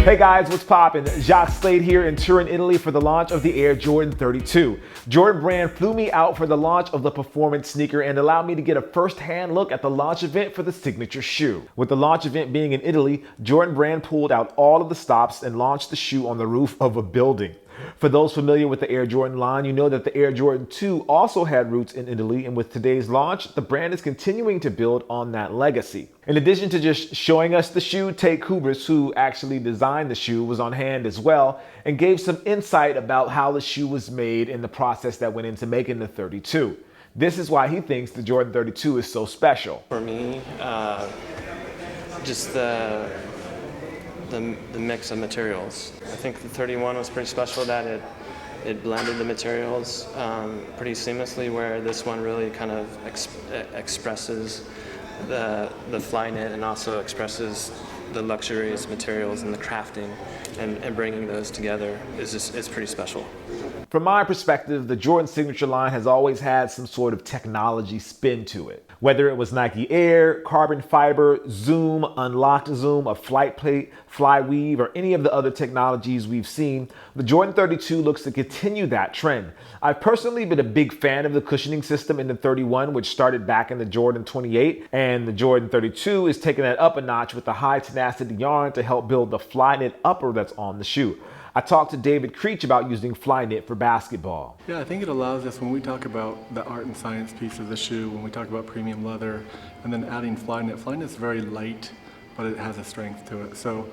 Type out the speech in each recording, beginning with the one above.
Hey guys, what's poppin'? Jacques Slade here in Turin, Italy for the launch of the Air Jordan XXXII. Jordan Brand flew me out for the launch of the performance sneaker and allowed me to get a first-hand look at the launch event for the signature shoe. With the launch event being in Italy, Jordan Brand pulled out all of the stops and launched the shoe on the roof of a building. For those familiar with the Air Jordan line, you know that the Air Jordan II also had roots in Italy, and with today's launch, the brand is continuing to build on that legacy. In addition to just showing us the shoe, Tate Kubris, who actually designed the shoe, was on hand as well and gave some insight about how the shoe was made and the process that went into making the 32. This is why he thinks the Jordan 32 is so special. For me, just the mix of materials. I think the 31 was pretty special that it blended the materials pretty seamlessly, where this one really kind of expresses the fly knit and also expresses the luxurious materials and the crafting, and bringing those together is pretty special. From my perspective, the Jordan signature line has always had some sort of technology spin to it. Whether it was Nike Air, carbon fiber, zoom, unlocked zoom, a flight plate, fly weave, or any of the other technologies we've seen, the Jordan 32 looks to continue that trend. I've personally been a big fan of the cushioning system in the 31, which started back in the Jordan 28, and the Jordan 32 is taking that up a notch with the high tenacity yarn to help build the fly knit upper that's on the shoe. I talked to David Creech about using fly knit for basketball. Yeah, I think it allows us, when we talk about the art and science piece of the shoe, when we talk about premium leather, and then adding fly knit's very light, but it has a strength to it. So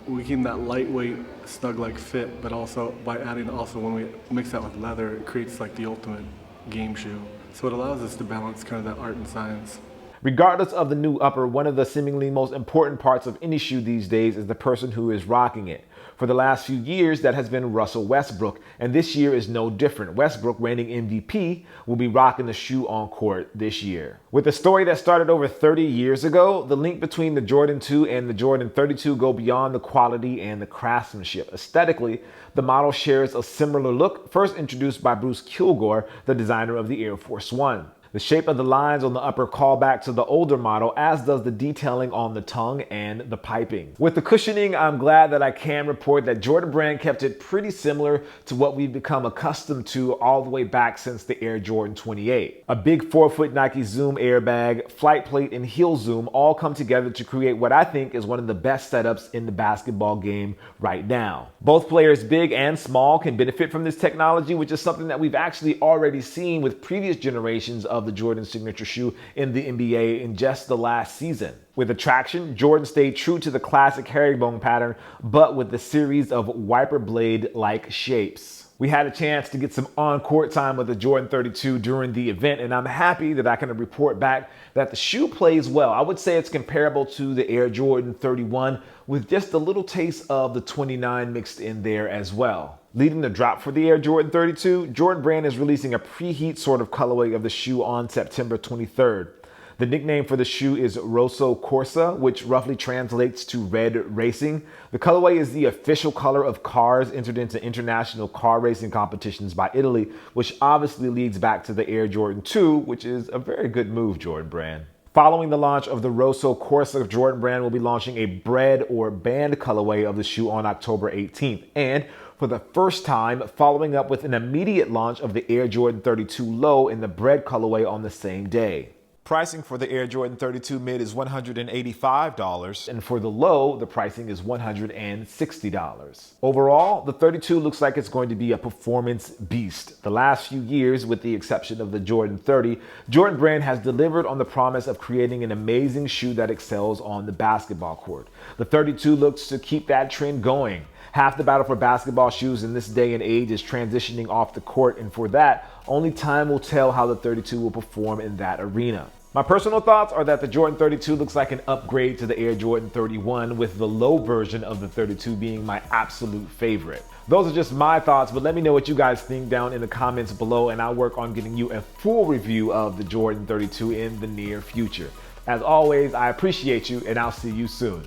we keep that lightweight, snug-like fit, but also by adding when we mix that with leather, it creates like the ultimate game shoe. So it allows us to balance kind of that art and science. Regardless of the new upper, one of the seemingly most important parts of any shoe these days is the person who is rocking it. For the last few years, that has been Russell Westbrook, and this year is no different. Westbrook, reigning MVP, will be rocking the shoe on court this year. With a story that started over 30 years ago, the link between the Jordan 2 and the Jordan 32 go beyond the quality and the craftsmanship. Aesthetically, the model shares a similar look, first introduced by Bruce Kilgore, the designer of the Air Force One. The shape of the lines on the upper call back to the older model, as does the detailing on the tongue and the piping. With the cushioning, I'm glad that I can report that Jordan Brand kept it pretty similar to what we've become accustomed to all the way back since the Air Jordan 28. A big 4-foot Nike Zoom airbag, flight plate, and heel zoom all come together to create what I think is one of the best setups in the basketball game right now. Both players, big and small, can benefit from this technology, which is something that we've actually already seen with previous generations of the Jordan signature shoe in the NBA in just the last season. With attraction, Jordan stayed true to the classic herringbone pattern, but with a series of wiper blade-like shapes. We had a chance to get some on-court time with the Jordan 32 during the event, and I'm happy that I can report back that the shoe plays well. I would say it's comparable to the Air Jordan 31 with just a little taste of the 29 mixed in there as well. Leading the drop for the Air Jordan 32, Jordan Brand is releasing a preheat sort of colorway of the shoe on September 23rd. The nickname for the shoe is Rosso Corsa, which roughly translates to red racing. The colorway is the official color of cars entered into international car racing competitions by Italy, which obviously leads back to the Air Jordan 2, which is a very good move, Jordan Brand. Following the launch of the Rosso Corsa, Jordan Brand will be launching a bread or band colorway of the shoe on October 18th. And for the first time, following up with an immediate launch of the Air Jordan 32 Low in the bread colorway on the same day. Pricing for the Air Jordan 32 Mid is $185, and for the Low, the pricing is $160. Overall, the 32 looks like it's going to be a performance beast. The last few years, with the exception of the Jordan 30, Jordan Brand has delivered on the promise of creating an amazing shoe that excels on the basketball court. The 32 looks to keep that trend going. Half the battle for basketball shoes in this day and age is transitioning off the court, and for that, only time will tell how the 32 will perform in that arena. My personal thoughts are that the Jordan 32 looks like an upgrade to the Air Jordan 31, with the low version of the 32 being my absolute favorite. Those are just my thoughts, but let me know what you guys think down in the comments below, and I'll work on getting you a full review of the Jordan 32 in the near future. As always, I appreciate you, and I'll see you soon.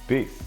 Peace.